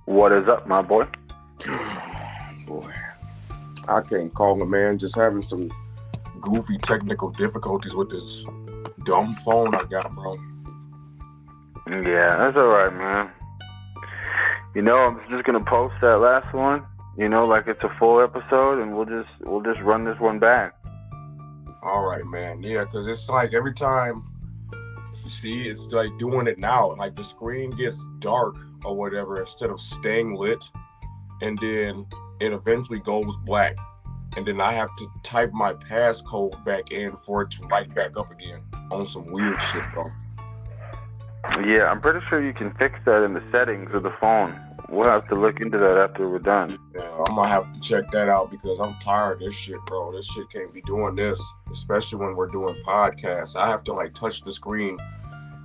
What is up, my boy? Boy, I can't call him, man. Just having some goofy technical difficulties with this dumb phone I got, bro. Yeah, that's all right, man. I'm just gonna post that last one. Like it's a full episode, and we'll just run this one back. All right, man. Yeah, because it's like every time you see, it's like doing it now. Like the screen gets dark or whatever instead of staying lit, and then it eventually goes black, and then I have to type my passcode back in for it to light back up again on some weird shit, bro. Yeah, I'm pretty sure you can fix that in the settings of the phone. We'll have to look into that after we're done. Yeah, I'm gonna have to check that out because I'm tired of this shit, bro. This shit can't be doing this, especially when we're doing podcasts. I have to like touch the screen,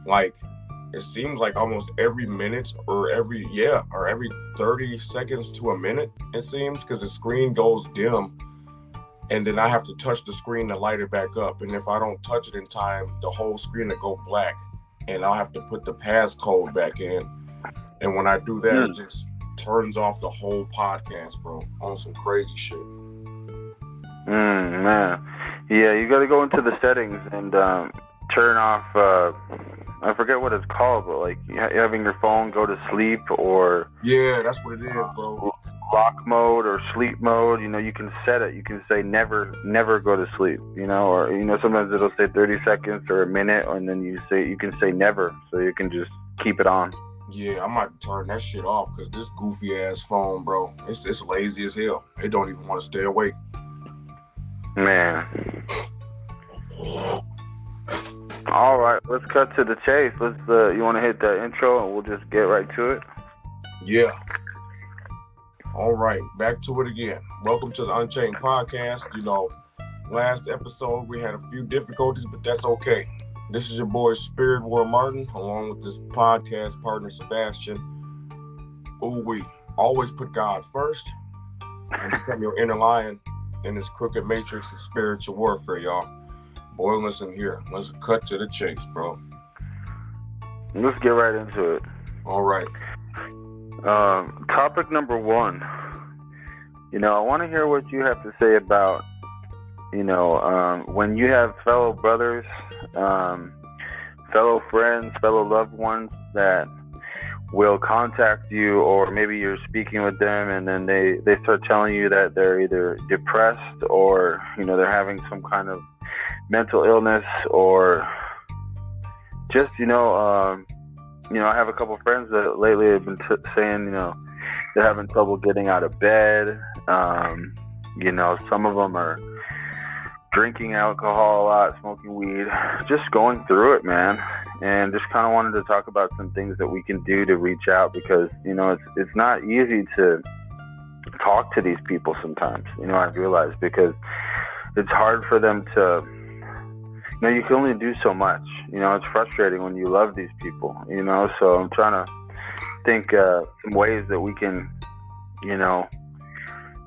like it seems like almost every minute or every 30 seconds to a minute. It seems because the screen goes dim, and then I have to touch the screen to light it back up. And if I don't touch it in time, the whole screen will go black, and I'll have to put the passcode back in. And when I do that, it just turns off the whole podcast, bro, on some crazy shit. Man. Yeah, you got to go into the settings and turn off, I forget what it's called, but like having your phone go to sleep or... Yeah, that's what it is, bro. Lock mode or sleep mode, you can set it. You can say never go to sleep, or, sometimes it'll say 30 seconds or a minute, and then you can say never, so you can just keep it on. Yeah, I might turn that shit off because this goofy ass phone, bro, it's lazy as hell. It don't even want to stay awake. Man. All right, let's cut to the chase. You want to hit that intro and we'll just get right to it? Yeah. All right, back to it again. Welcome to the Unchained podcast. Last episode we had a few difficulties, but that's okay. This is your boy SpiritWar Martin, along with this podcast partner Sebastian. We always put God first and become your inner lion in this crooked matrix of spiritual warfare, y'all. Boy, listen here. Let's cut to the chase, bro. Let's get right into it. All right. Topic number 1. I want to hear what you have to say about, when you have fellow brothers, fellow friends, fellow loved ones that will contact you, or maybe you're speaking with them and then they start telling you that they're either depressed or, they're having some kind of mental illness, or just, I have a couple friends that lately have been saying, they're having trouble getting out of bed. Some of them are drinking alcohol a lot, smoking weed, just going through it, man. And just kind of wanted to talk about some things that we can do to reach out, because, it's not easy to talk to these people sometimes, I've realized, because it's hard for them to, you can only do so much. It's frustrating when you love these people, so I'm trying to think some ways that we can,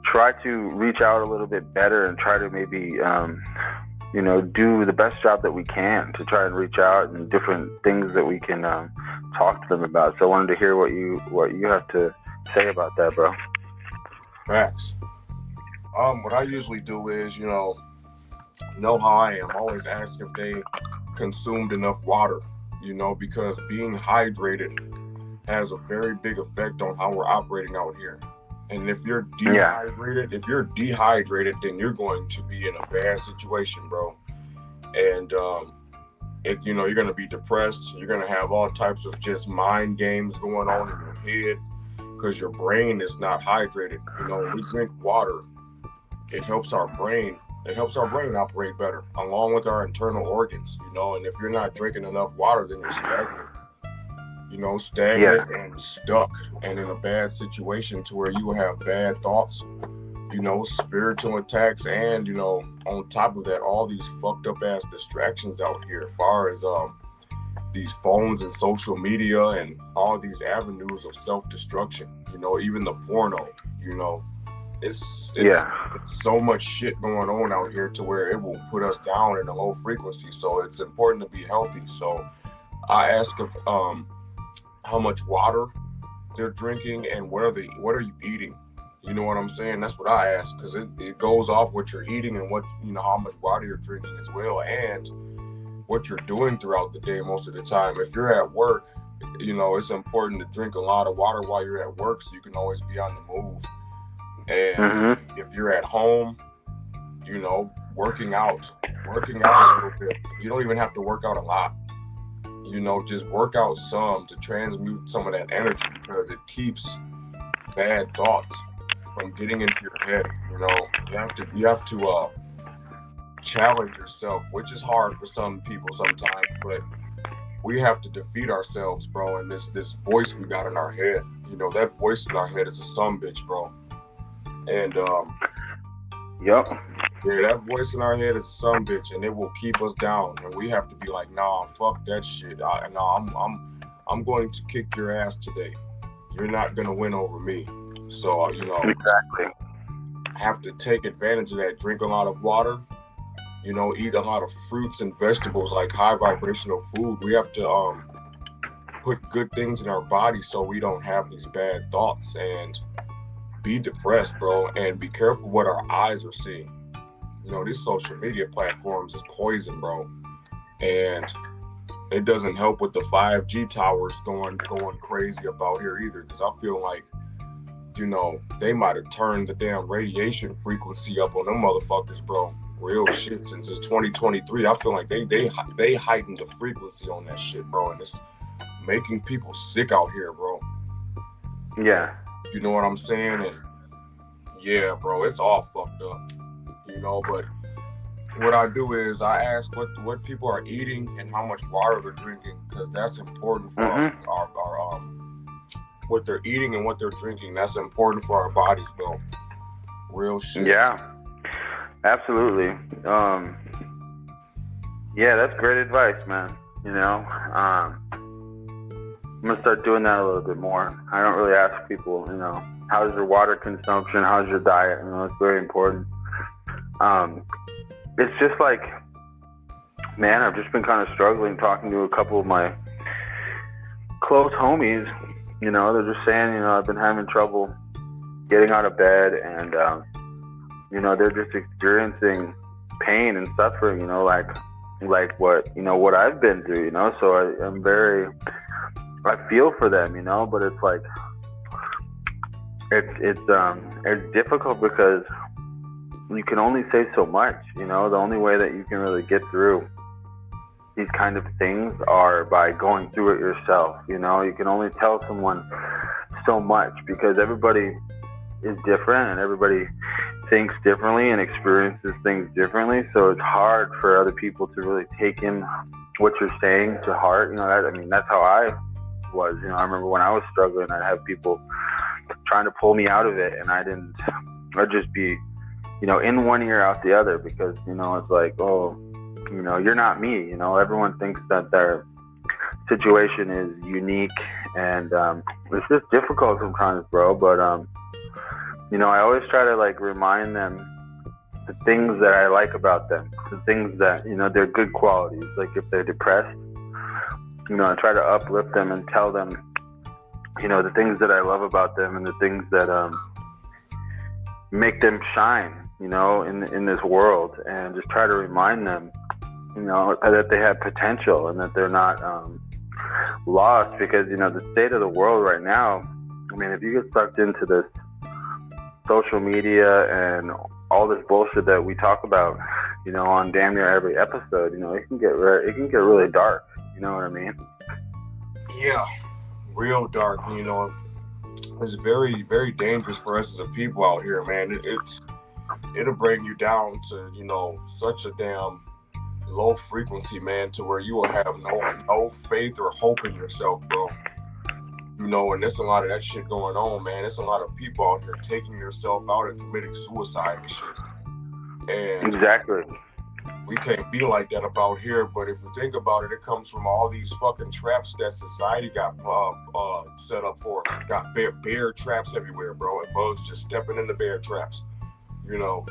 try to reach out a little bit better and try to maybe, do the best job that we can to try and reach out, and different things that we can talk to them about. So I wanted to hear what you have to say about that, bro. Facts. What I usually do is, know how I am. Always ask if they consumed enough water, because being hydrated has a very big effect on how we're operating out here. And if you're dehydrated, then you're going to be in a bad situation, bro. And you're going to be depressed. You're going to have all types of just mind games going on in your head because your brain is not hydrated. When we drink water, it helps our brain. It helps our brain operate better, along with our internal organs. And if you're not drinking enough water, then you're stagnant. And stuck and in a bad situation to where you will have bad thoughts, spiritual attacks, and, on top of that, all these fucked up ass distractions out here as far as these phones and social media and all these avenues of self-destruction, even the porno, it's so much shit going on out here to where it will put us down in a low frequency. So it's important to be healthy. So I ask if how much water they're drinking and what are you eating? You know what I'm saying? That's what I ask, because it goes off what you're eating and what, you know, how much water you're drinking as well, and what you're doing throughout the day most of the time. If you're at work, you know, it's important to drink a lot of water while you're at work so you can always be on the move. And if you're at home, you know, working out a little bit. You don't even have to work out a lot. You know, just work out some to transmute some of that energy, because it keeps bad thoughts from getting into your head. You know, you have to challenge yourself, which is hard for some people sometimes, but we have to defeat ourselves, bro. And this voice we got in our head, you know, that voice in our head is a sumbitch, bro. And yep. Yeah, that voice in our head is a sumbitch, and it will keep us down. And we have to be like, nah, fuck that shit. I'm going to kick your ass today. You're not gonna win over me. So you know, exactly. I have to take advantage of that. Drink a lot of water. You know, eat a lot of fruits and vegetables, like high vibrational food. We have to put good things in our body so we don't have these bad thoughts and be depressed, bro. And be careful what our eyes are seeing. You know, these social media platforms is poison, bro. And it doesn't help with the 5G towers going crazy about here either, because I feel like, you know, they might have turned the damn radiation frequency up on them motherfuckers, bro. Real shit. Since it's 2023, I feel like they heightened the frequency on that shit, bro, and it's making people sick out here, bro. Yeah. You know what I'm saying? And yeah, bro, it's all fucked up. You know, but what I do is I ask what people are eating and how much water they're drinking, because that's important for our what they're eating and what they're drinking. That's important for our bodies, bro. Real shit. Yeah. Absolutely. Yeah, that's great advice, man. You know, I'm gonna start doing that a little bit more. I don't really ask people, you know, how's your water consumption? How's your diet? You know, it's very important. It's just like, man, I've just been kind of struggling talking to a couple of my close homies. You know, they're just saying, you know, I've been having trouble getting out of bed, and you know, they're just experiencing pain and suffering, you know, like what, you know, what I've been through, you know. So I feel for them, you know, but it's like, it's difficult because you can only say so much, you know. The only way that you can really get through these kind of things are by going through it yourself, you know. You can only tell someone so much because everybody is different and everybody thinks differently and experiences things differently. So it's hard for other people to really take in what you're saying to heart. You know, I mean, that's how I was. You know, I remember when I was struggling, I'd have people trying to pull me out of it, and I'd just be, you know, in one ear out the other, because, you know, it's like, oh, you know, you're not me. You know, everyone thinks that their situation is unique, and it's just difficult sometimes, bro. But you know, I always try to like remind them the things that I like about them, the things that, you know, they're good qualities. Like if they're depressed, you know, I try to uplift them and tell them, you know, the things that I love about them and the things that make them shine, you know, in this world, and just try to remind them, you know, that they have potential and that they're not lost. Because, you know, the state of the world right now, I mean, if you get sucked into this social media and all this bullshit that we talk about, you know, on damn near every episode, you know, it can get really dark. You know what I mean? Yeah, real dark. You know, it's very, very dangerous for us as a people out here, man. It'll bring you down to, you know, such a damn low frequency, man, to where you will have no faith or hope in yourself, bro. You know, and there's a lot of that shit going on, man. There's a lot of people out here taking themselves out and committing suicide and shit. And exactly, we can't be like that about here. But if you think about it, it comes from all these fucking traps that society got set up for us. Got bear traps everywhere, bro. And bugs just stepping in the bear traps, you know.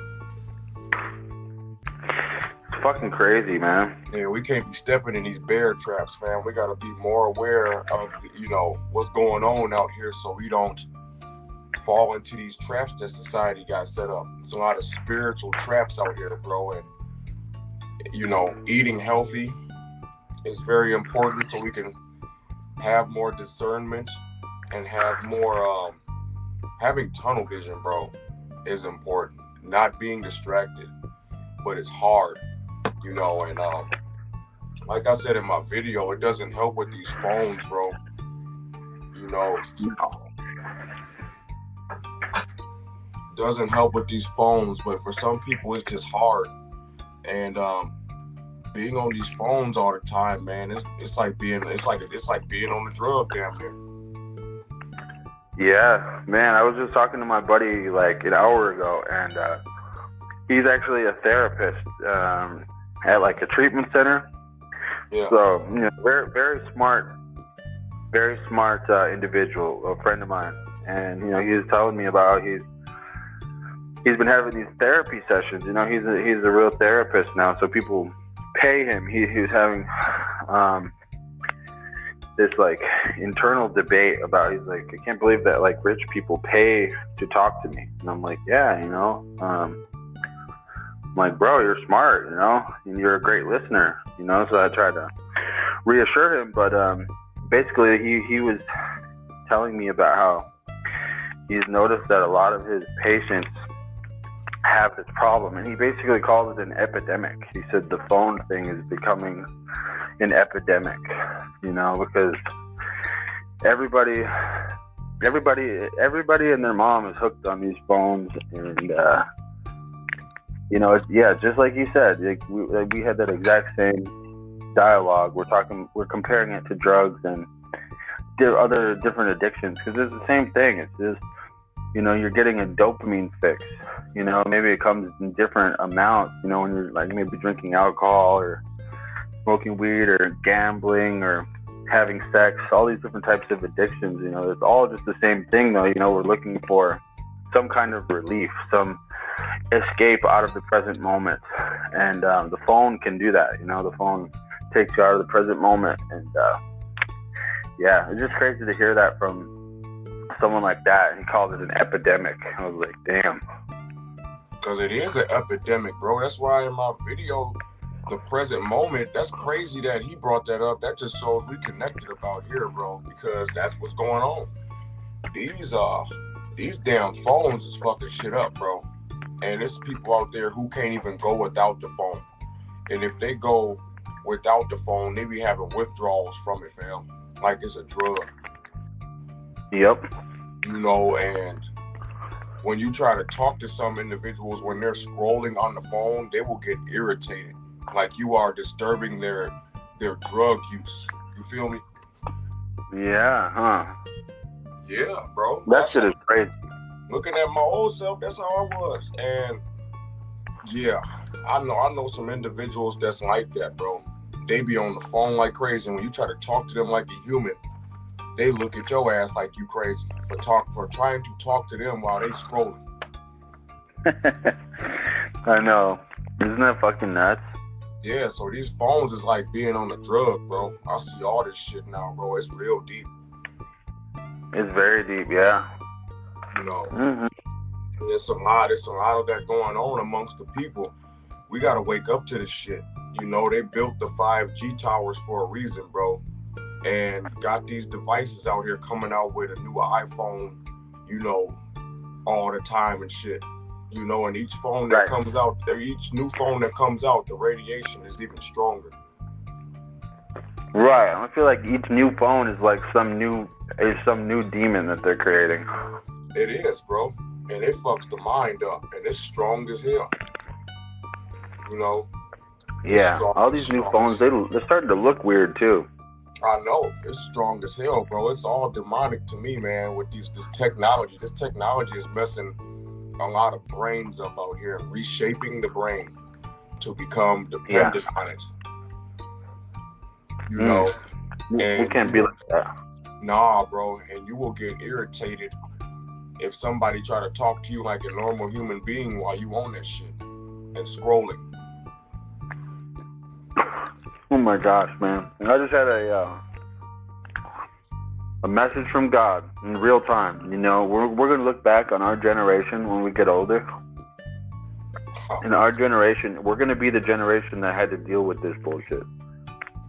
fucking crazy, man. Yeah, we can't be stepping in these bear traps, fam. We gotta be more aware of, you know, what's going on out here, so we don't fall into these traps that society got set up. It's a lot of spiritual traps out here, bro. And you know, eating healthy is very important, so we can have more discernment and have more. Having tunnel vision, bro, is important. Not being distracted, but it's hard, you know. And like I said in my video, it doesn't help with these phones, bro. You know, doesn't help with these phones, but for some people it's just hard. And being on these phones all the time, man, it's like being on the drug, damn near. Yeah, man, I was just talking to my buddy like an hour ago, and he's actually a therapist at like a treatment center. Yeah. So, you know, very smart individual, a friend of mine. And, you know, he was telling me about how he's been having these therapy sessions. You know, he's a real therapist now, so people pay him. He was having this like internal debate about, he's like, I can't believe that like rich people pay to talk to me. And I'm like, yeah, you know, I'm like, bro, you're smart, you know, and you're a great listener, you know. So I tried to reassure him, but basically he was telling me about how he's noticed that a lot of his patients have this problem, and he basically calls it an epidemic. He said the phone thing is becoming an epidemic, you know, because everybody and their mom is hooked on these phones. And you know, just like you said, like we had that exact same dialogue. We're comparing it to drugs and other different addictions, because it's the same thing. It's just, you know, you're getting a dopamine fix. You know, maybe it comes in different amounts, you know, when you're like maybe drinking alcohol or smoking weed or gambling or having sex, all these different types of addictions. You know, it's all just the same thing though. You know, we're looking for some kind of relief, some escape out of the present moment. And the phone can do that. You know, the phone takes you out of the present moment. And yeah, it's just crazy to hear that from someone like that. He called it an epidemic. I was like, damn. Because it is an epidemic, bro. That's why in my video, the present moment, that's crazy that he brought that up. That just shows we connected about here, bro, because that's what's going on. These damn phones is fucking shit up, bro. And there's people out there who can't even go without the phone. And if they go without the phone, they be having withdrawals from it, fam. Like it's a drug. Yep. You know, and when you try to talk to some individuals when they're scrolling on the phone, they will get irritated. Like you are disturbing their drug use. You feel me? Yeah, huh? Yeah, bro. That shit is crazy. Looking at my old self, that's how I was. And yeah, I know some individuals that's like that, bro. They be on the phone like crazy, and when you try to talk to them like a human, they look at your ass like you crazy for trying to talk to them while they scrolling. I know. Isn't that fucking nuts? Yeah, so these phones is like being on a drug, bro. I see all this shit now, bro. It's real deep. It's very deep, yeah. You know, mm-hmm. There's a lot of that going on amongst the people. We gotta wake up to this shit. You know, they built the 5G towers for a reason, bro. And got these devices out here coming out with a new iPhone, you know, all the time and shit. You know, and each phone that comes out, each new phone that comes out, the radiation is even stronger. Right. I feel like each new phone is like some new demon that they're creating. It is, bro. And it fucks the mind up. And it's strong as hell. You know? Yeah. All these new phones, they're starting to look weird too. I know. It's strong as hell, bro. It's all demonic to me, man, with this technology. This technology is messing a lot of brains up out here, reshaping the brain to become dependent on it. You know? And we can't be like that. Nah, bro. And you will get irritated if somebody try to talk to you like a normal human being while you on that shit and scrolling. Oh my gosh, man! I just had a message from God in real time. You know, we're gonna look back on our generation when we get older. In our generation, we're gonna be the generation that had to deal with this bullshit.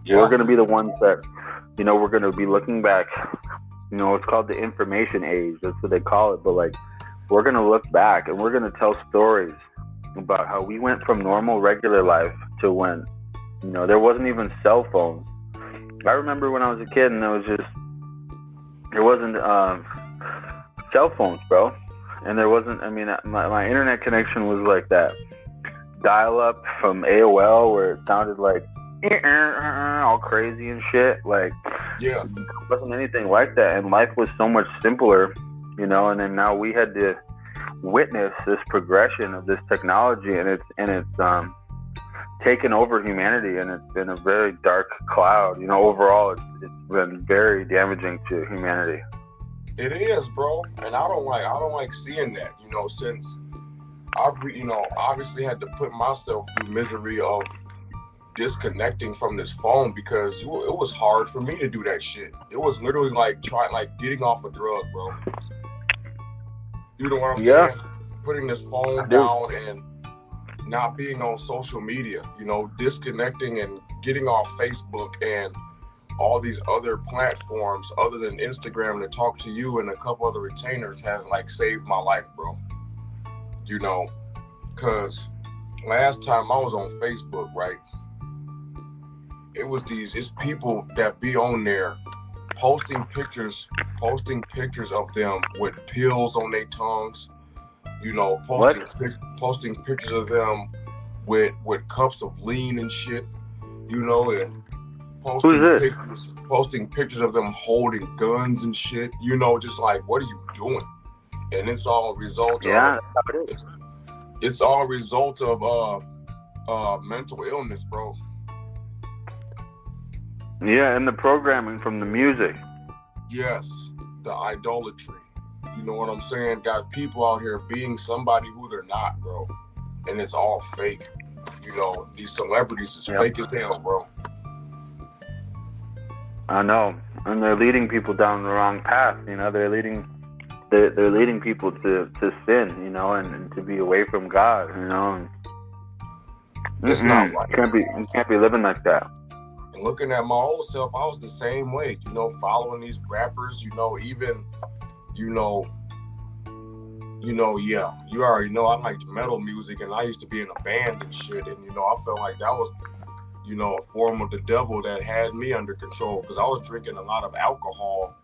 Yeah. We're gonna be the ones that, you know, we're gonna be looking back. You know, it's called the information age. That's what they call it. But like, we're gonna look back and we're gonna tell stories about how we went from normal, regular life to when, you know, there wasn't even cell phones. I remember when I was a kid and there wasn't cell phones, bro. And there wasn't, I mean, my internet connection was like that dial up from AOL where it sounded like all crazy and shit. Like, yeah, it wasn't anything like that. And life was so much simpler, you know, and then now we had to witness this progression of this technology, and it's taken over humanity, and it's been a very dark cloud. You know, overall, it's been very damaging to humanity. It is, bro, and I don't like seeing that. You know, since I've obviously had to put myself through misery of disconnecting from this phone because it was hard for me to do that shit. It was literally like getting off a drug, bro. You know what I'm saying? Putting this phone down and not being on social media, you know, disconnecting and getting off Facebook and all these other platforms other than Instagram to talk to you and a couple other retainers has like saved my life, bro. You know, because last time I was on Facebook, right, it's people that be on there posting pictures of them with pills on their tongues, you know, posting pictures of them with cups of lean and shit, you know, and posting pictures of them holding guns and shit, you know, just like, what are you doing? And it's all a result of it's all a result of mental illness, bro. Yeah, and the programming from the music. Yes, the idolatry. You know what I'm saying? Got people out here being somebody who they're not, bro. And it's all fake. You know, these celebrities is fake as hell, bro. I know. And they're leading people down the wrong path, you know, they're leading people to sin, you know, and to be away from God, you know. And it's not right. You can't be living like that. And looking at my old self, I was the same way, you know, following these rappers, you know, even, you know, yeah, you already know I liked metal music and I used to be in a band and shit. And, you know, I felt like that was, you know, a form of the devil that had me under control because I was drinking a lot of alcohol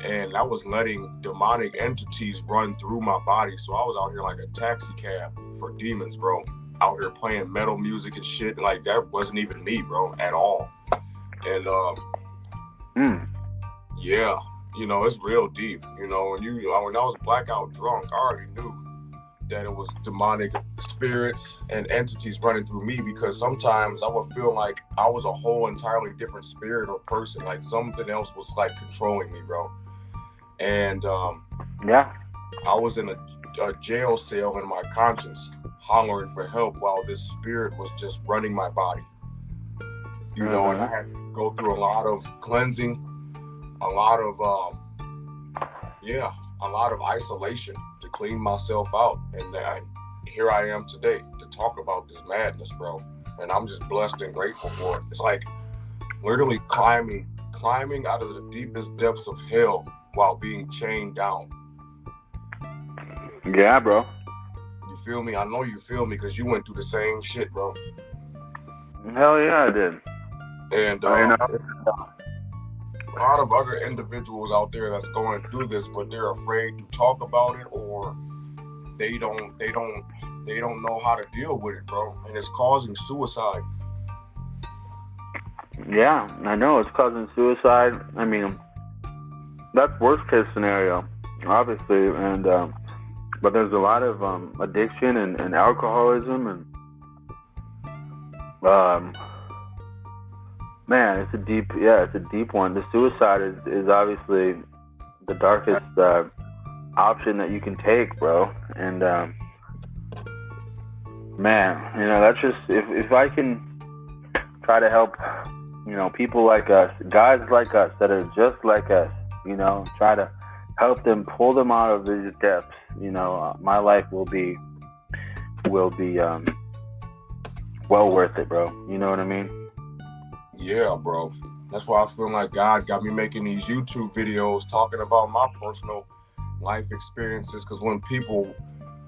and I was letting demonic entities run through my body. So I was out here like a taxi cab for demons, bro. Out here playing metal music and shit. Like that wasn't even me, bro, at all. And yeah, you know, it's real deep. You know, when I was blackout drunk, I already knew that it was demonic spirits and entities running through me because sometimes I would feel like I was a whole entirely different spirit or person, like something else was like controlling me, bro. And I was in a jail cell in my conscience, hollering for help while this spirit was just running my body. You know, and I had to go through a lot of cleansing, a lot of isolation to clean myself out. And here I am today to talk about this madness, bro. And I'm just blessed and grateful for it. It's like literally climbing out of the deepest depths of hell while being chained down. Yeah, bro. You feel me? I know you feel me because you went through the same shit, bro. Hell yeah, I did. And a lot of other individuals out there that's going through this, but they're afraid to talk about it, or they don't know how to deal with it, bro. And it's causing suicide. Yeah, I know it's causing suicide. I mean, that's worst case scenario, obviously, and but there's a lot of addiction and alcoholism and man, it's a deep one. The suicide is obviously the darkest option that you can take, bro. And man, you know, that's just if I can try to help You know, people like us, guys like us that are just like us, you know, try to help them, pull them out of these depths. You know, my life will be well worth it, bro. You know what I mean? Yeah, bro. That's why I feel like God got me making these YouTube videos talking about my personal life experiences. Because when people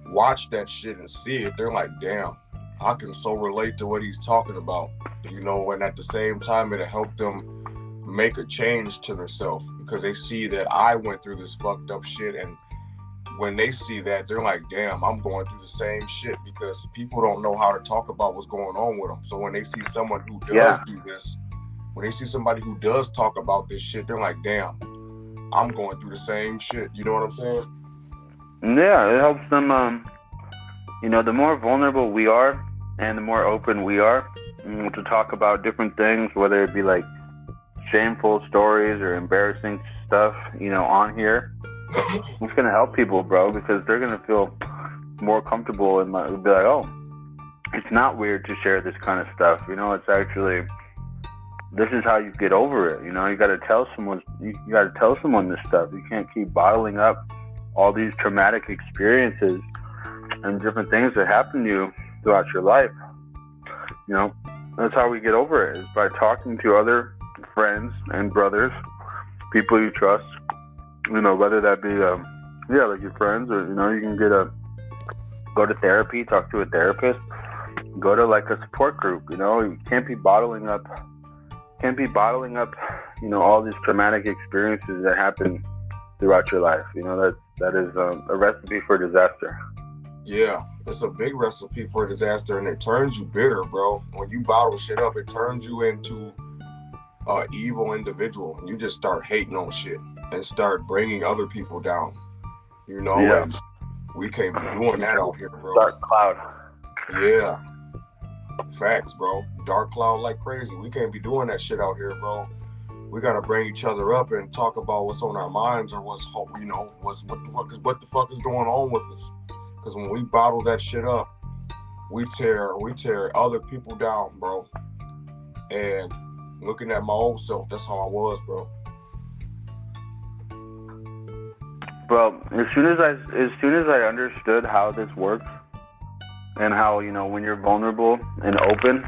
watch that shit and see it, they're like, damn, I can so relate to what he's talking about. You know, and at the same time, it'll help them make a change to themselves because they see that I went through this fucked up shit. And when they see that, they're like, damn, I'm going through the same shit, because people don't know how to talk about what's going on with them. So when they see someone who does do this, when they see somebody who does talk about this shit, they're like, damn, I'm going through the same shit. You know what I'm saying? Yeah, it helps them, you know, the more vulnerable we are and the more open we are to talk about different things, whether it be like shameful stories or embarrassing stuff, you know, on here, it's going to help people, bro, because they're going to feel more comfortable and be like, oh, it's not weird to share this kind of stuff. You know, it's actually, this is how you get over it. You know, you got to tell someone, you got to tell someone this stuff. You can't keep bottling up all these traumatic experiences and different things that happen to you throughout your life. You know, that's how we get over it, is by talking to other friends and brothers, people you trust, you know, whether that be, like your friends, or, you know, you can go to therapy, talk to a therapist, go to like a support group. You know, you can't be bottling up, you know, all these traumatic experiences that happen throughout your life. You know, that is a recipe for disaster. Yeah, it's a big recipe for disaster, and it turns you bitter, bro. When you bottle shit up, it turns you into an evil individual, and you just start hating on shit and start bringing other people down. You know, and we can't be doing that out here, bro. Dark cloud. Yeah. Facts, bro. Dark cloud like crazy. We can't be doing that shit out here, bro. We gotta bring each other up and talk about what's on our minds, or what the fuck is going on with us. Because when we bottle that shit up, we tear other people down, bro. And looking at my old self, that's how I was, bro. Bro, as soon as I understood how this works and how, you know, when you're vulnerable and open,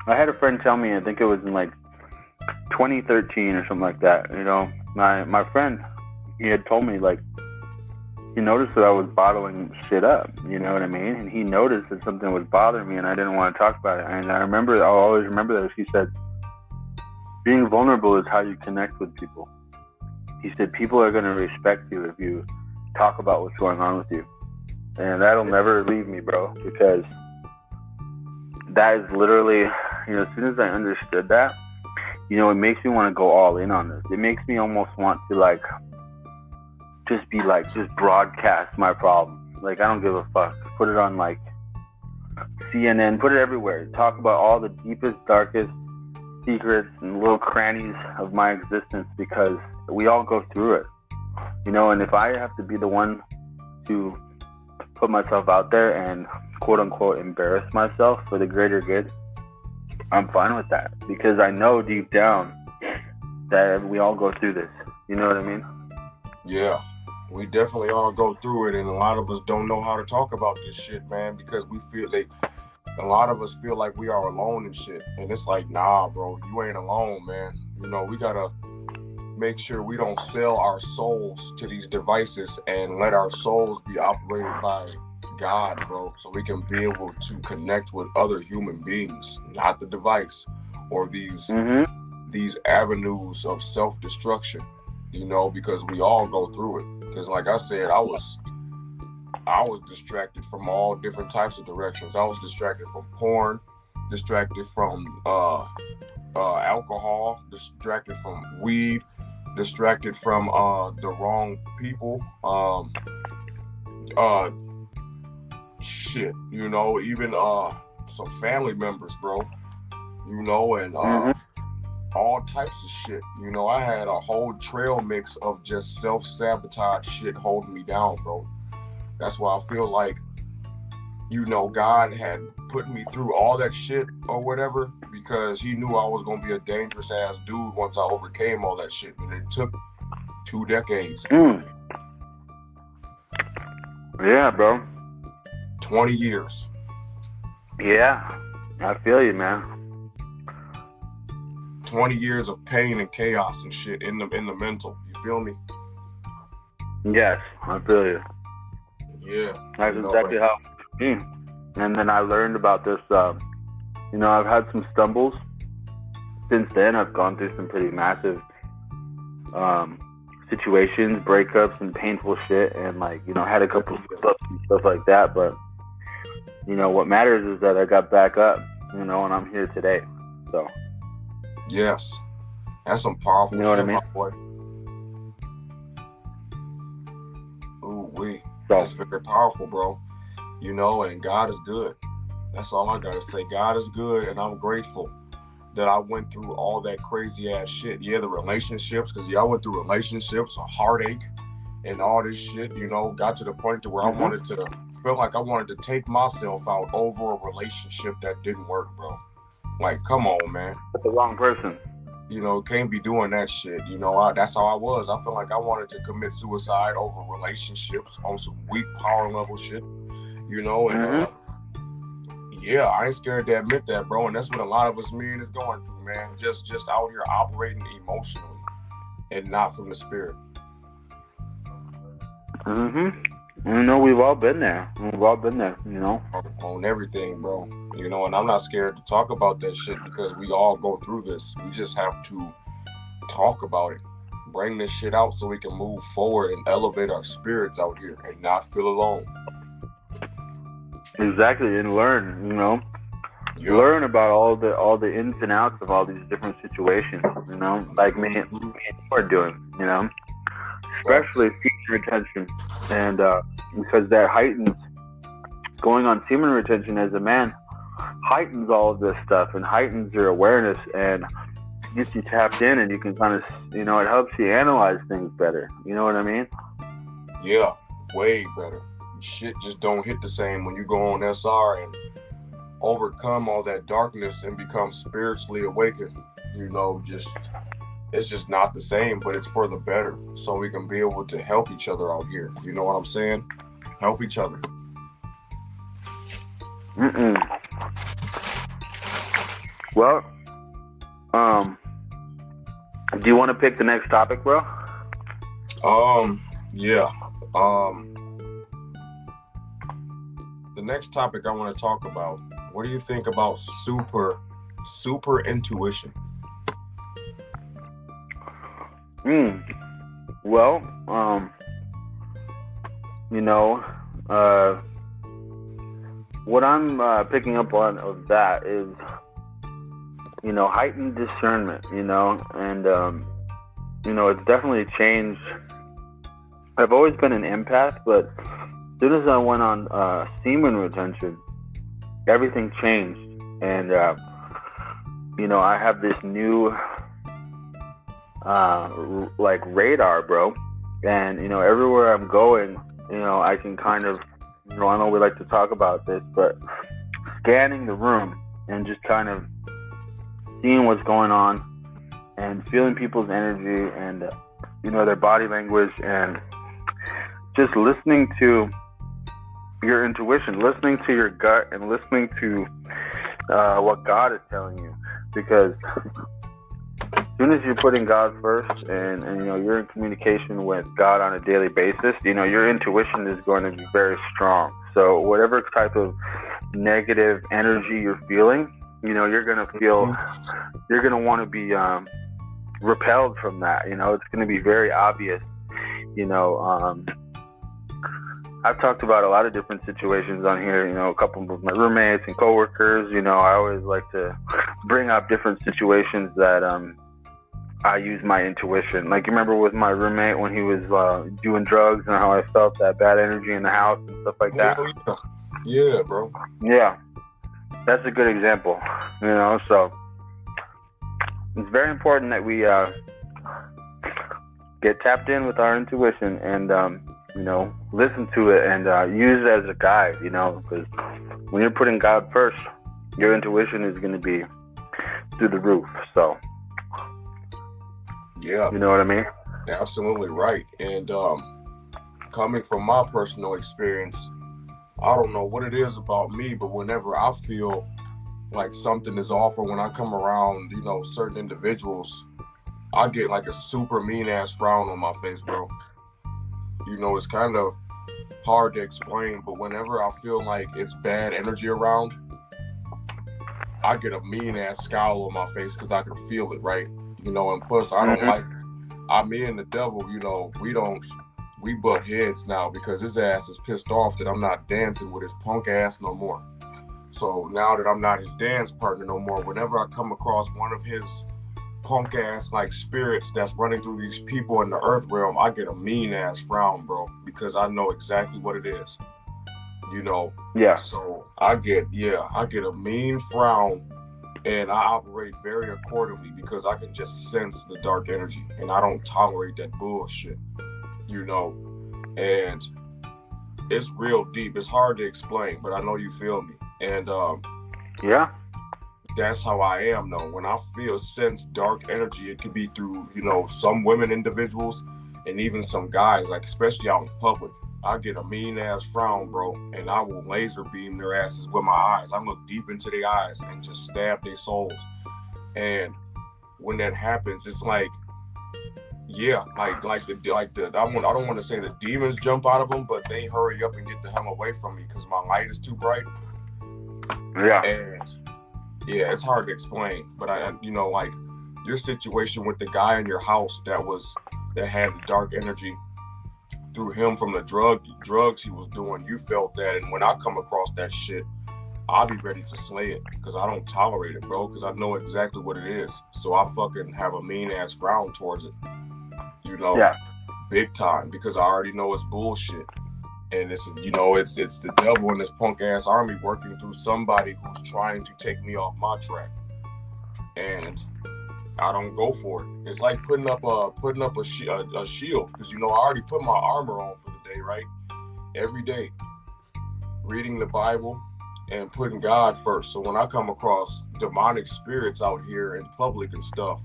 I had a friend tell me, I think it was in like 2013 or something like that. You know, my friend, he had told me, like, he noticed that I was bottling shit up, you know what I mean? And he noticed that something was bothering me and I didn't want to talk about it. And I'll always remember this. He said, being vulnerable is how you connect with people. He said, people are going to respect you if you talk about what's going on with you. And that'll never leave me, bro, because that is literally, you know, as soon as I understood that, you know, it makes me want to go all in on this. It makes me almost want to just broadcast my problem. Like, I don't give a fuck. Put it on like CNN, put it everywhere. Talk about all the deepest, darkest secrets and little crannies of my existence, because we all go through it, you know. And if I have to be the one to put myself out there and quote unquote embarrass myself for the greater good, I'm fine with that, because I know deep down that we all go through this. You know what I mean? Yeah, we definitely all go through it, and a lot of us don't know how to talk about this shit, man, because we feel like a lot of us feel like we are alone and shit. And it's like, nah, bro, you ain't alone, man. You know, we gotta make sure we don't sell our souls to these devices and let our souls be operated by God, bro, so we can be able to connect with other human beings, not the device or these avenues of self-destruction, you know, because we all go through it. Because like I said, I was distracted from all different types of directions. I was distracted from porn, distracted from alcohol, distracted from weed, distracted from the wrong people, shit, you know, even some family members, bro, you know, and all types of shit. You know, I had a whole trail mix of just self-sabotage shit holding me down, bro. That's why I feel like you know, God had put me through all that shit or whatever, because he knew I was going to be a dangerous ass dude once I overcame all that shit. And it took 2 decades. Yeah, bro. 20 years. Yeah, I feel you, man. 20 years of pain and chaos and shit in the mental. You feel me? Yes, I feel you. Yeah. That's exactly how it is. And then I learned about this. You know, I've had some stumbles. Since then, I've gone through some pretty massive situations, breakups, and painful shit. And, like, you know, had a couple of slumps and stuff like that. But, you know, what matters is that I got back up, you know, and I'm here today. So. Yes. That's some powerful shit, what I mean? My boy. Ooh, wee. That's very powerful, bro. You know, and God is good. That's all I gotta say. God is good, and I'm grateful that I went through all that crazy ass shit. Yeah, the relationships, because I went through relationships, a heartache, and all this shit. You know, got to the point to where I wanted to feel like I wanted to take myself out over a relationship that didn't work, bro. Like, come on, man. That's the wrong person. You know, can't be doing that shit. You know, that's how I was. I felt like I wanted to commit suicide over relationships on some weak power level shit. You know, and yeah, I ain't scared to admit that, bro. And that's what a lot of us men is going through, man. Just out here operating emotionally and not from the spirit. You know, we've all been there. You know. On everything, bro. You know, and I'm not scared to talk about that shit because we all go through this. We just have to talk about it. Bring this shit out so we can move forward and elevate our spirits out here and not feel alone. Exactly, and learn, you know. Yep. Learn about all the ins and outs of all these different situations, you know, like me and you are doing, you know. Especially semen retention, and because that heightens, going on semen retention as a man heightens all of this stuff and heightens your awareness and gets you tapped in, and you can kind of, you know, it helps you analyze things better. You know what I mean? Yeah, way better. Shit just don't hit the same when you go on SR and overcome all that darkness and become spiritually awakened. You know, it's just not the same, but it's for the better, so we can be able to help each other out here. You know what I'm saying? Help each other. Well, do you want to pick the next topic, bro? Yeah. The next topic I want to talk about, what do you think about super intuition? Well, you know, what I'm picking up on of that is, you know, heightened discernment, you know, and, you know, it's definitely changed. I've always been an empath, but as soon as I went on semen retention, everything changed. And, you know, I have this new, like, radar, bro. And, you know, everywhere I'm going, you know, I can kind of, you know, I know we like to talk about this, but scanning the room and just kind of seeing what's going on and feeling people's energy and, you know, their body language, and just listening to your intuition, listening to your gut, and listening to what God is telling you. Because as soon as you're putting God first and you know, you're in communication with God on a daily basis, you know, your intuition is going to be very strong. So whatever type of negative energy you're feeling, you know, you're going to feel, you're going to want to be repelled from that. You know, it's going to be very obvious. You know, I've talked about a lot of different situations on here, you know, a couple of my roommates and coworkers. You know, I always like to bring up different situations that I use my intuition. Like, you remember with my roommate when he was doing drugs and how I felt that bad energy in the house and stuff like that? Yeah, bro. Yeah, that's a good example, you know. So it's very important that we get tapped in with our intuition and listen to it and use it as a guide, because when you're putting God first, your intuition is going to be through the roof. So, yeah, you know what I mean? Absolutely right. And coming from my personal experience, I don't know what it is about me, but whenever I feel like something is off, or when I come around, certain individuals, I get like a super mean ass frown on my face, bro. It's kind of hard to explain, but whenever I feel like it's bad energy around, I get a mean ass scowl on my face because I can feel it, right? And plus I don't like, me and the devil, we butt heads now because his ass is pissed off that I'm not dancing with his punk ass no more. So now that I'm not his dance partner no more, whenever I come across one of his punk ass like spirits that's running through these people in the earth realm, I get a mean ass frown, bro, because I know exactly what it is. Yeah. So I get a mean frown, and I operate very accordingly because I can just sense the dark energy, and I don't tolerate that bullshit. And it's real deep. It's hard to explain, but I know you feel me. And yeah, that's how I am though. When I sense dark energy, it could be through, some women individuals and even some guys, like especially out in public. I get a mean ass frown, bro, and I will laser beam their asses with my eyes. I look deep into their eyes and just stab their souls. And when that happens, it's like, yeah, I don't want to say the demons jump out of them, but they hurry up and get the hell away from me because my light is too bright. Yeah. And yeah, it's hard to explain, but I like your situation with the guy in your house that had the dark energy through him from the drugs he was doing, you felt that. And when I come across that shit, I'll be ready to slay it because I don't tolerate it, bro, because I know exactly what it is. So I fucking have a mean ass frown towards it, yeah, big time, because I already know it's bullshit. And it's the devil and this punk ass army working through somebody who's trying to take me off my track, and I don't go for it. It's like putting up a shield, because I already put my armor on for the day, right? Every day, reading the Bible and putting God first. So when I come across demonic spirits out here in public and stuff,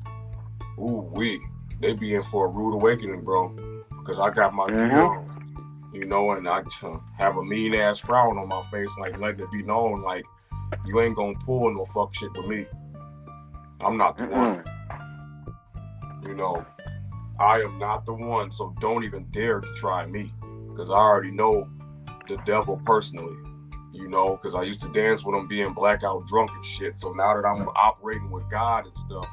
they be in for a rude awakening, bro, because I got my gear on. And I have a mean ass frown on my face, like let it be known, like you ain't gonna pull no fuck shit with me. I'm not the one. I am not the one, so don't even dare to try me, because I already know the devil personally. Because I used to dance with him being blackout drunk and shit. So now that I'm operating with God and stuff,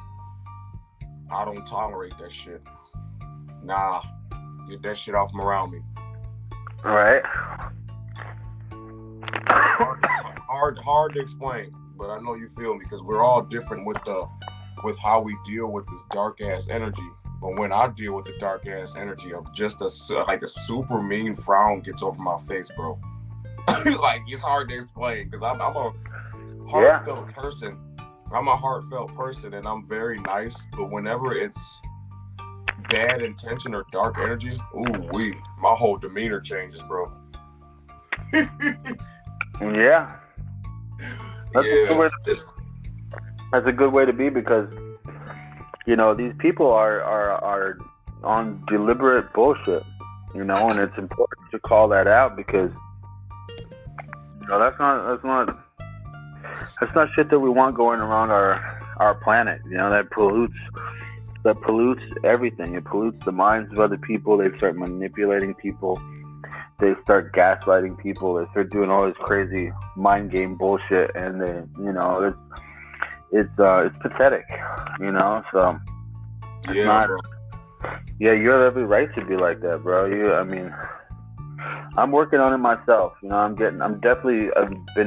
I don't tolerate that shit. Nah, get that shit off from around me. All right. Hard to explain, but I know you feel me, because we're all different with how we deal with this dark ass energy. But when I deal with the dark ass energy of just a super mean frown gets over my face, bro. Like, it's hard to explain, because I'm a heartfelt person. I'm a heartfelt person, and I'm very nice. But whenever it's bad intention or dark energy, my whole demeanor changes, bro. Yeah. That's a good way to be, because these people are on deliberate bullshit, and it's important to call that out, because that's not shit that we want going around our planet. That pollutes everything. It pollutes the minds of other people. They start manipulating people. They start gaslighting people. They start doing all this crazy mind game bullshit, and it's pathetic. So it's not. Bro. Yeah, you have every right to be like that, bro. I'm working on it myself. I've been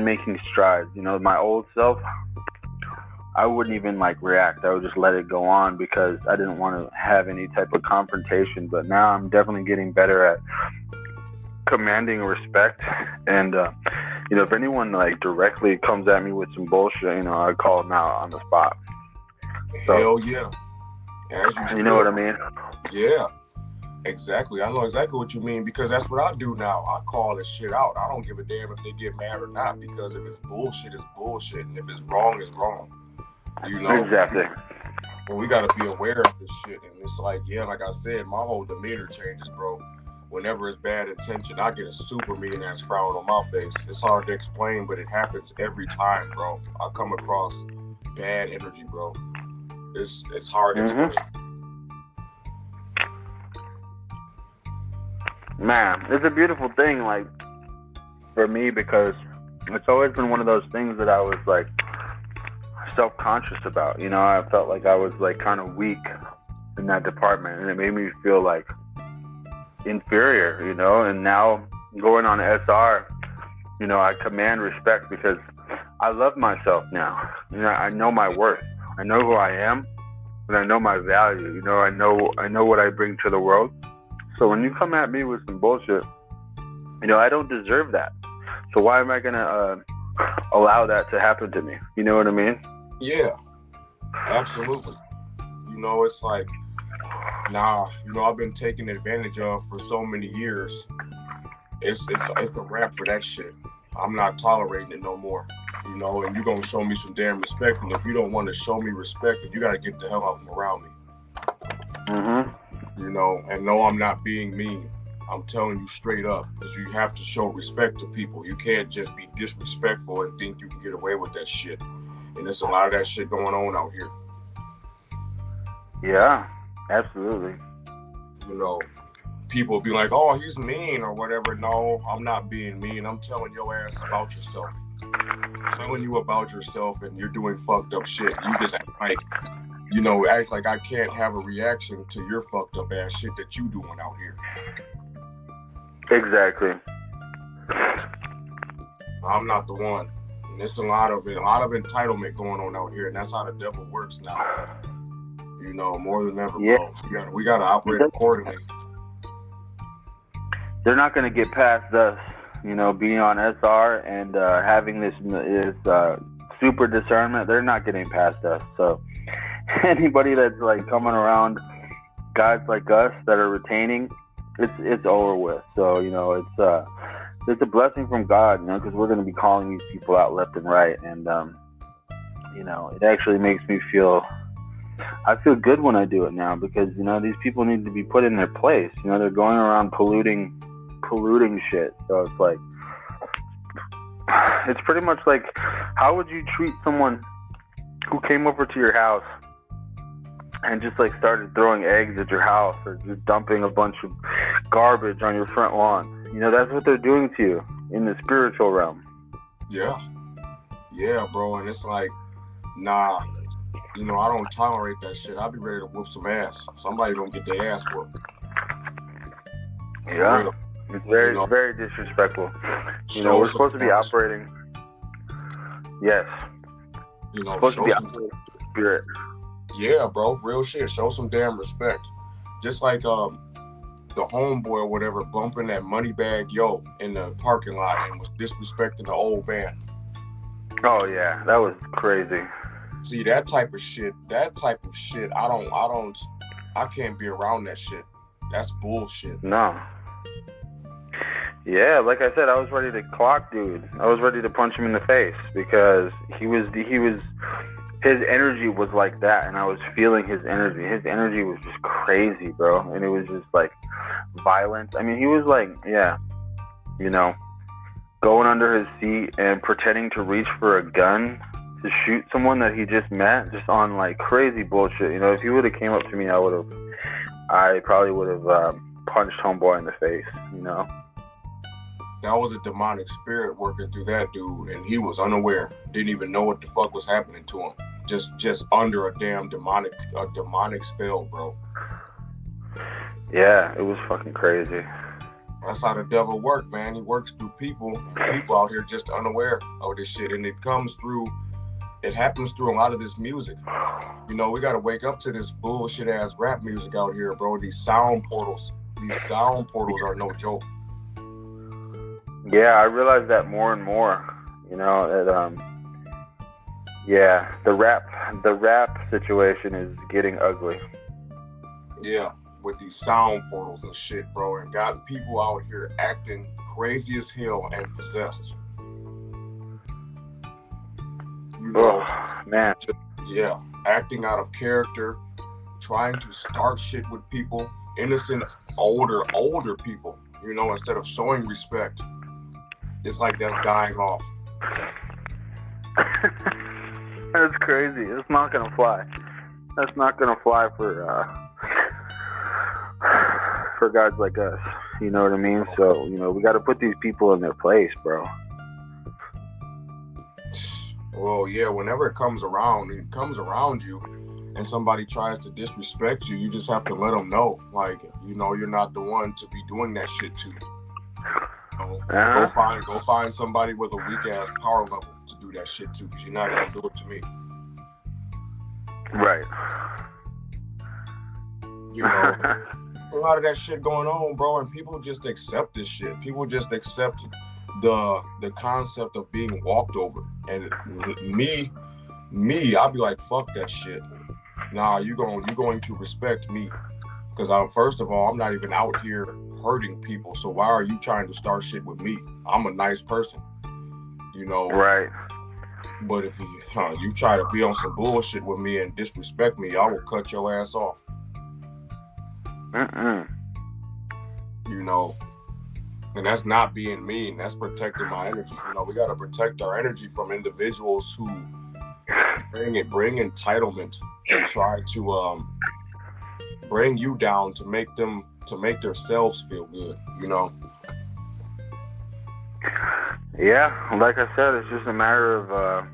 making strides. My old self, I wouldn't even react. I would just let it go on, because I didn't want to have any type of confrontation. But now I'm definitely getting better at commanding respect. And if anyone directly comes at me with some bullshit, I call them out on the spot. So, hell yeah. You know what I mean? Yeah. Exactly. I know exactly what you mean because that's what I do now. I call this shit out. I don't give a damn if they get mad or not because if it's bullshit, it's bullshit. And if it's wrong, it's wrong. You know? Exactly. Well, we got to be aware of this shit. And it's like, yeah, like I said, my whole demeanor changes, bro. Whenever it's bad intention, I get a super mean ass frown on my face. It's hard to explain, but it happens every time, bro. I come across bad energy, bro. It's hard to explain. Man, it's a beautiful thing, like, for me, because it's always been one of those things that I was, like, self-conscious about. You know, I felt like I was, like, kind of weak in that department, and it made me feel, like, inferior, you know. And now, going on SR, you know, I command respect because I love myself now. You know, I know my worth. I know who I am, and I know my value. You know, I know what I bring to the world. So when you come at me with some bullshit, you know, I don't deserve that. So why am I going to allow that to happen to me? You know what I mean? Yeah, absolutely. You know, it's like, nah, you know, I've been taken advantage of for so many years. It's a wrap for that shit. I'm not tolerating it no more. You know, and you're going to show me some damn respect. And if you don't want to show me respect, then you got to get the hell off from around me. Mm-hmm. You know, and no, I'm not being mean. I'm telling you straight up, because you have to show respect to people. You can't just be disrespectful and think you can get away with that shit. And there's a lot of that shit going on out here. Yeah, absolutely. You know, people be like, oh, he's mean or whatever. No, I'm not being mean. I'm telling your ass about yourself. I'm telling you about yourself, and you're doing fucked up shit. You just like, you know, act like I can't have a reaction to your fucked up ass shit that you doing out here. Exactly. I'm not the one. And there's a lot of entitlement going on out here, and that's how the devil works now. You know, more than ever, bro. We gotta operate accordingly. They're not gonna get past us, you know, being on SR and having this super discernment. They're not getting past us. So anybody that's like coming around guys like us that are retaining, it's over with. So, you know, it's a blessing from God, you know, because we're going to be calling these people out left and right. And, you know, it actually makes me I feel good when I do it now because, you know, these people need to be put in their place. You know, they're going around polluting shit. So it's like, it's pretty much like, how would you treat someone who came over to your house and just like started throwing eggs at your house or just dumping a bunch of garbage on your front lawn? You know, that's what they're doing to you in the spiritual realm. Yeah, bro. And it's like, nah, you know, I don't tolerate that shit. I'll be ready to whoop some ass. Somebody gonna get their ass whooped. Yeah, it's very disrespectful. You know, we're supposed to be operating. Yes. You know, supposed to be operating spirit. Yeah, bro, real shit. Show some damn respect. Just like the homeboy or whatever bumping that money bag in the parking lot and was disrespecting the old man. Oh yeah, that was crazy. See, that type of shit, I can't be around that shit. That's bullshit. No. Yeah, like I said, I was ready to clock dude. I was ready to punch him in the face because his energy was like that, and I was feeling his energy. His energy was just crazy, bro, and it was just like violent. I mean, he was like, you know, going under his seat and pretending to reach for a gun to shoot someone that he just met, just on like crazy bullshit. You know, if he would have came up to me, I probably would have punched homeboy in the face. You know. That was a demonic spirit working through that dude, and he was unaware. Didn't even know what the fuck was happening to him. Just under a damn demonic spell, bro. Yeah, it was fucking crazy. That's how the devil works, man. He works through people, and people out here just unaware of this shit, and it happens through a lot of this music. You know, we gotta wake up to this bullshit ass rap music out here, bro. These sound portals are no joke. Yeah, I realize that more and more. You know, that the rap situation is getting ugly. Yeah, with these sound portals and shit, bro, and got people out here acting crazy as hell and possessed. You know, man. Yeah, acting out of character, trying to start shit with people, innocent, older people, you know, instead of showing respect. It's like that's dying off. That's crazy. It's not gonna fly. That's not gonna fly for guys like us. You know what I mean? So, you know, we got to put these people in their place, bro. Well, yeah, whenever it comes around you and somebody tries to disrespect you, you just have to let them know, like, you know, you're not the one to be doing that shit to. You know, go find somebody with a weak ass power level to do that shit to, because you're not gonna do it to me. Right. You know, a lot of that shit going on, bro, and people just accept this shit. People just accept the concept of being walked over. And me, I'll be like, fuck that shit. Nah, you're going to respect me. Because first of all, I'm not even out here hurting people. So why are you trying to start shit with me? I'm a nice person. You know? Right. But if you try to be on some bullshit with me and disrespect me, I will cut your ass off. You know? And that's not being mean. That's protecting my energy. You know, we got to protect our energy from individuals who bring entitlement and try to bring you down to make themselves feel good. You know. Yeah, like I said, it's just a matter of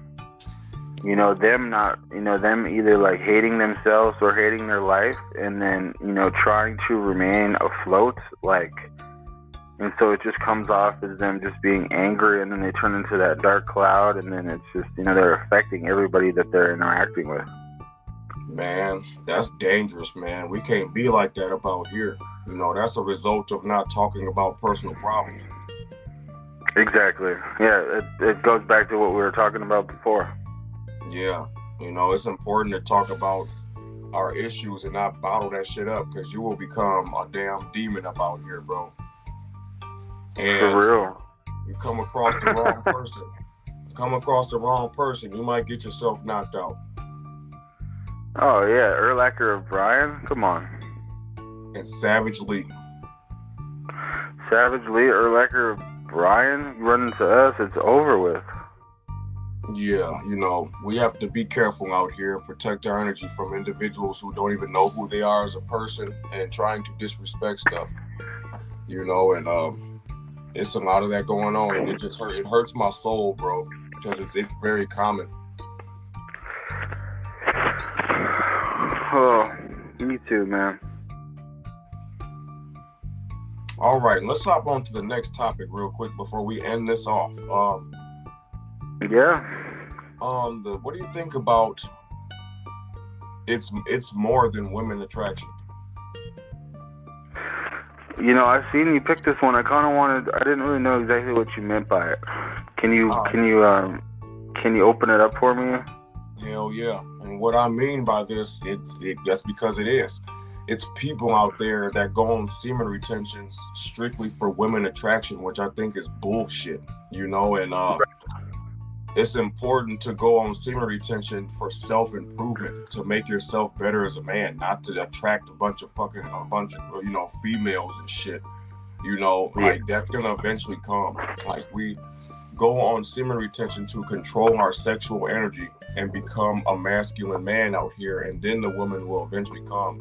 you know, them either like hating themselves or hating their life, and then, you know, trying to remain afloat, like. And so it just comes off as them just being angry, and then they turn into that dark cloud, and then it's just, you know, they're affecting everybody that they're interacting with. Man, that's dangerous, man. We can't be like that about here. You know, that's a result of not talking about personal problems. Exactly. Yeah, it goes back to what we were talking about before. Yeah, you know, it's important to talk about our issues and not bottle that shit up, because you will become a damn demon up out here, bro. And for real, you come across the wrong person, you might get yourself knocked out. Oh yeah, Urlacher of Brian, come on. And Savage Lee, Urlacher of Brian, run into us, it's over with. Yeah, you know, we have to be careful out here, protect our energy from individuals who don't even know who they are as a person and trying to disrespect stuff. You know, and it's a lot of that going on, and it hurts my soul, bro, because it's very common. Oh, me too, man. All right, let's hop on to the next topic real quick before we end this off. Yeah. What do you think about it's more than women attraction? You know, I've seen you pick this one. I didn't really know exactly what you meant by it. Can you open it up for me? Hell yeah. And what I mean by this, that's because it is. It's people out there that go on semen retention strictly for women attraction, which I think is bullshit, you know, and it's important to go on semen retention for self-improvement, to make yourself better as a man, not to attract a bunch of you know, females and shit. You know, like that's gonna eventually come. Like we go on semen retention to control our sexual energy and become a masculine man out here, and then the woman will eventually come.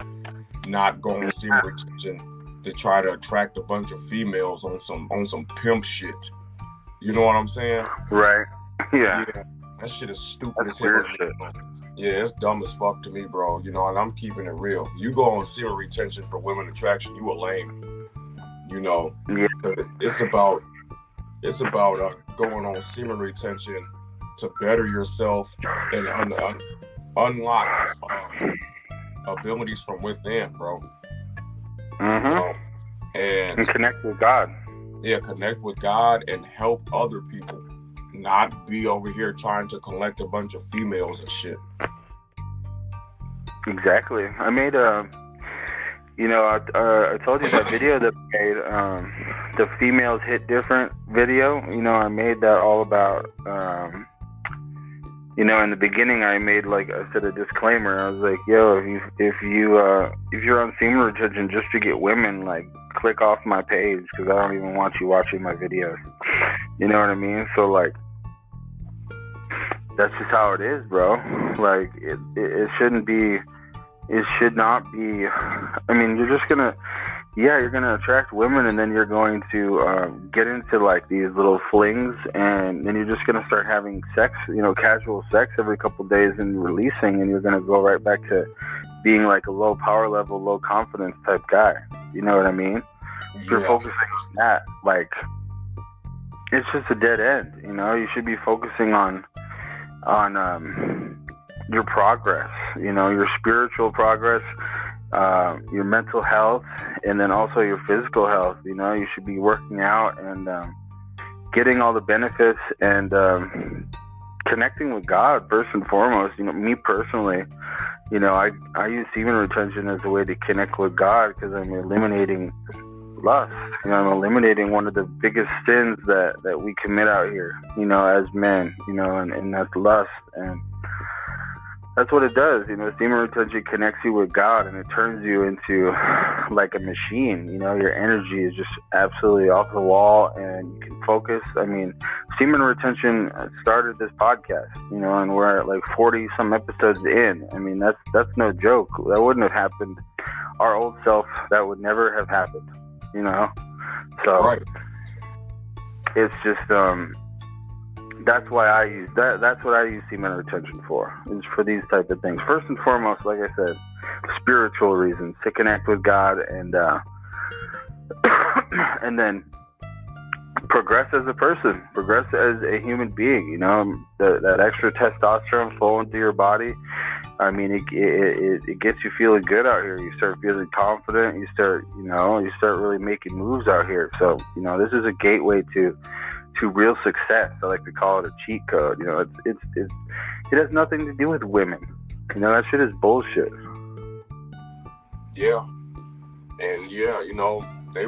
Not go on semen retention to try to attract a bunch of females on some pimp shit. You know what I'm saying? Right. Yeah. That shit is stupid as hell. Yeah, it's dumb as fuck to me, bro. You know, and I'm keeping it real. You go on semen retention for women attraction, you a lame. You know, it's about going on semen retention to better yourself and unlock abilities from within, bro. And connect with God. Yeah, connect with God and help other people. Not be over here trying to collect a bunch of females and shit. Exactly. I made You know, I told you that video that I made, the females hit different video. You know, I made that all about, you know, in the beginning, I made, like I said, a disclaimer. I was like, yo, if you're on semen retention just to get women, like, click off my page, because I don't even want you watching my videos. You know what I mean? So, like, that's just how it is, bro. Like, it shouldn't be. It should not be. I mean, you're just gonna, you're gonna attract women, and then you're going to get into like these little flings, and then you're just gonna start having sex, you know, casual sex every couple of days and releasing, and you're gonna go right back to being like a low power level, low confidence type guy. You know what I mean? If you're focusing on that, like, it's just a dead end. You know, you should be focusing on your progress, you know, your spiritual progress, your mental health, and then also your physical health. You know, you should be working out and getting all the benefits and connecting with God first and foremost. You know, me personally, you know, I use semen retention as a way to connect with God, because I'm eliminating lust. You know, I'm eliminating one of the biggest sins that we commit out here, you know, as men, you know, and that's lust. And that's what it does. You know, semen retention connects you with God, and it turns you into like a machine. You know, your energy is just absolutely off the wall, and you can focus. I mean, semen retention started this podcast, you know, and we're at like 40 some episodes in. I mean, that's no joke. That wouldn't have happened. Our old self, that would never have happened, you know? So right. It's just, that's why I use that. That's what I use semen retention for. Is for these type of things. First and foremost, like I said, spiritual reasons, to connect with God, and and then progress as a person, progress as a human being. You know, that extra testosterone flowing through your body. I mean, it gets you feeling good out here. You start feeling confident. You start really making moves out here. So, you know, this is a gateway to real success. I like to call it a cheat code. You know, it has nothing to do with women. You know, that shit is bullshit. Yeah. And yeah, you know, they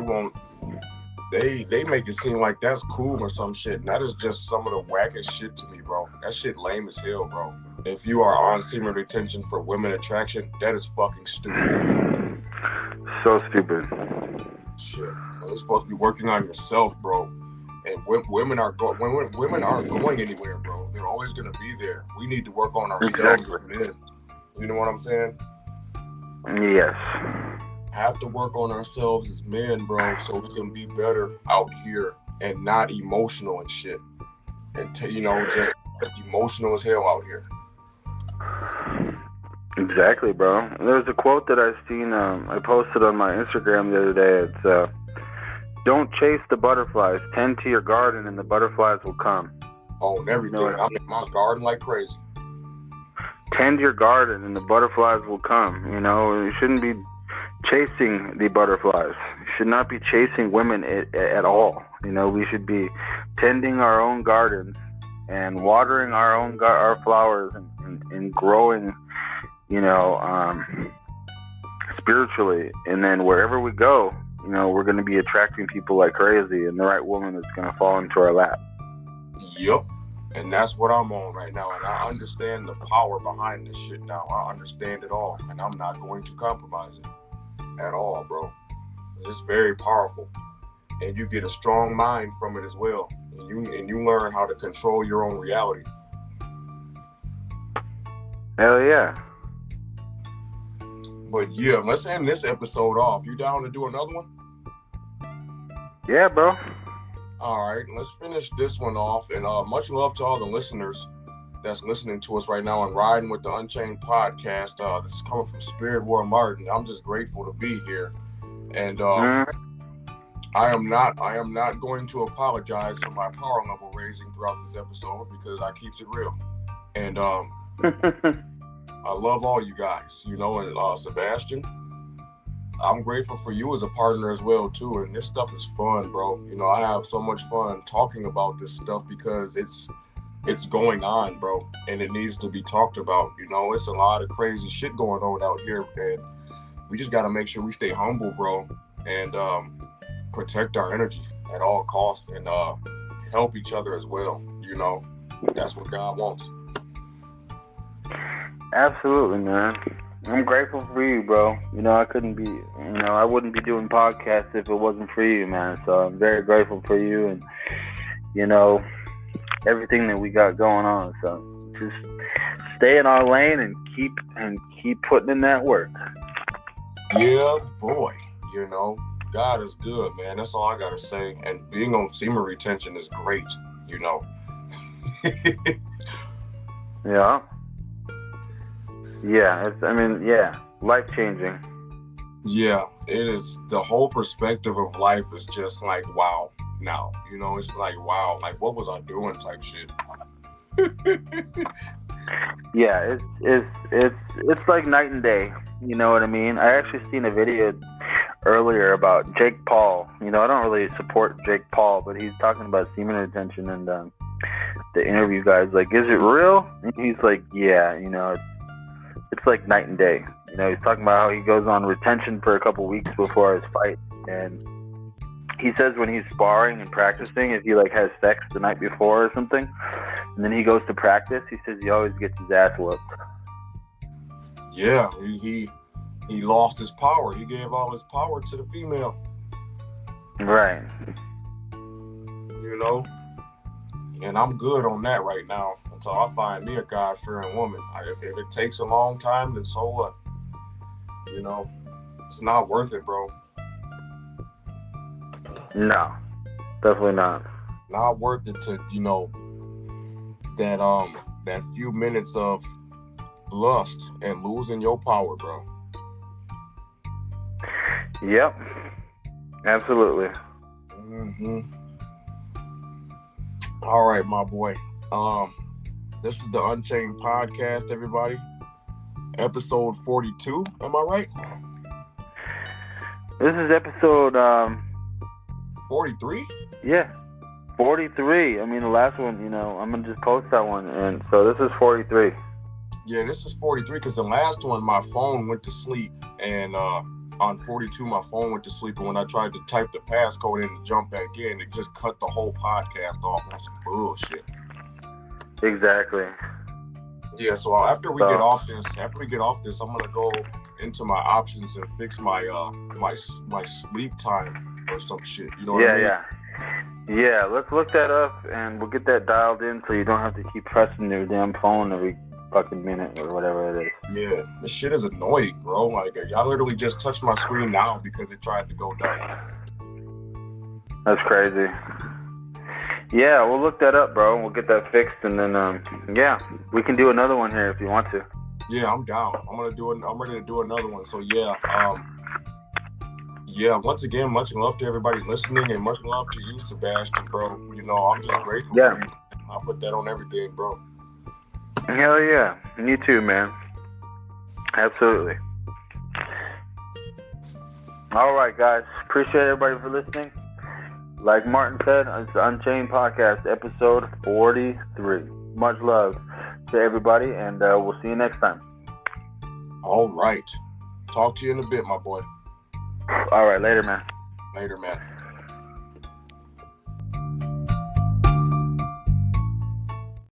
make it seem like that's cool or some shit. And that is just some of the wackest shit to me, bro. That shit lame as hell, bro. If you are on semen retention for women attraction, that is fucking stupid. So stupid. Shit. You're supposed to be working on yourself, bro. And women aren't going anywhere, bro. They're always gonna be there. We need to work on ourselves as men. You know what I'm saying? Yes. Have to work on ourselves as men, bro, so we can be better out here and not emotional and shit. And you know, just emotional as hell out here. Exactly, bro. There's a quote that I've seen. I posted on my Instagram the other day. It's don't chase the butterflies. Tend to your garden, and the butterflies will come. Oh, and everything. You know, I'm in my garden like crazy. Tend your garden, and the butterflies will come. You know, you shouldn't be chasing the butterflies. You should not be chasing women at all. You know, we should be tending our own gardens and watering our own our flowers and growing, you know, spiritually. And then wherever we go, you know, we're going to be attracting people like crazy, and the right woman is going to fall into our lap. Yep. And that's what I'm on right now. And I understand the power behind this shit now. I understand it all. And I'm not going to compromise it at all, bro. It's very powerful. And you get a strong mind from it as well. And you learn how to control your own reality. Hell yeah. But yeah, let's end this episode off. You down to do another one? Yeah, bro. All right, let's finish this one off. And much love to all the listeners that's listening to us right now on Riding with the Unchained podcast. This is coming from SpiritWar Martin. I'm just grateful to be here. And I am not going to apologize for my power level raising throughout this episode, because I keeps it real. And I love all you guys, you know, and Sebastian, I'm grateful for you as a partner as well, too. And this stuff is fun, bro. You know, I have so much fun talking about this stuff because it's going on, bro. And it needs to be talked about. You know, it's a lot of crazy shit going on out here. And we just got to make sure we stay humble, bro, and protect our energy at all costs, and help each other as well. You know, that's what God wants. Absolutely, man. I'm grateful for you, bro. You know, I wouldn't be doing podcasts if it wasn't for you, man. So I'm very grateful for you and, you know, everything that we got going on. So just stay in our lane and keep putting in that work. Yeah, boy. You know, God is good, man. That's all I got to say. And being on Semen Retention is great, you know. Yeah. Yeah, life changing. Yeah, it is. The whole perspective of life is just like, wow. Now, you know, it's like, wow, like what was I doing type shit. Yeah, it's like night and day. You know what I mean? I actually seen a video earlier about Jake Paul. You know, I don't really support Jake Paul, but he's talking about semen retention, and the interview guy's like, "Is it real?" And he's like, "Yeah, you know, it's like night and day." You know, he's talking about how he goes on retention for a couple weeks before his fight, and he says when he's sparring and practicing, if he like has sex the night before or something, and then he goes to practice, he says he always gets his ass whooped. Yeah, he lost his power. He gave all his power to the female. Right. You know, and I'm good on that right now until I find me a God-fearing woman. If it takes a long time, then so what? You know, it's not worth it, bro. No, definitely not. Not worth it to, you know, that few minutes of lust and losing your power, bro. Yep, absolutely. Mm-hmm. All right, my boy. This is the Unchained podcast, everybody. Episode 42. Am I right? This is episode 43? Yeah, 43. I mean, the last one, you know, I'm gonna just post that one, and so this is 43. Yeah, this is 43 because the last one, my phone went to sleep, and on 42, my phone went to sleep, and when I tried to type the passcode in to jump back in, it just cut the whole podcast off. That's some bullshit. Exactly. Yeah, so after we get off this, I'm gonna go into my options and fix my my sleep time or some shit. You know what I mean? Yeah. Let's look that up, and we'll get that dialed in so you don't have to keep pressing your damn phone every fucking minute or whatever it is. Yeah, this shit is annoying, bro. Like, y'all literally just touched my screen now because it tried to go down. That's crazy. Yeah, we'll look that up, bro. We'll get that fixed, and then we can do another one here if you want to. Yeah, I'm down. I'm ready to do another one. So once again, much love to everybody listening, and much love to you, Sebastian, bro. You know, I'm just grateful for you. I'll put that on everything, bro. Hell yeah. Me too, man. Absolutely. All right, guys. Appreciate everybody for listening. Like Martin said, it's the Unchained Podcast, episode 43. Much love to everybody, and we'll see you next time. All right. Talk to you in a bit, my boy. All right. Later, man. Later, man.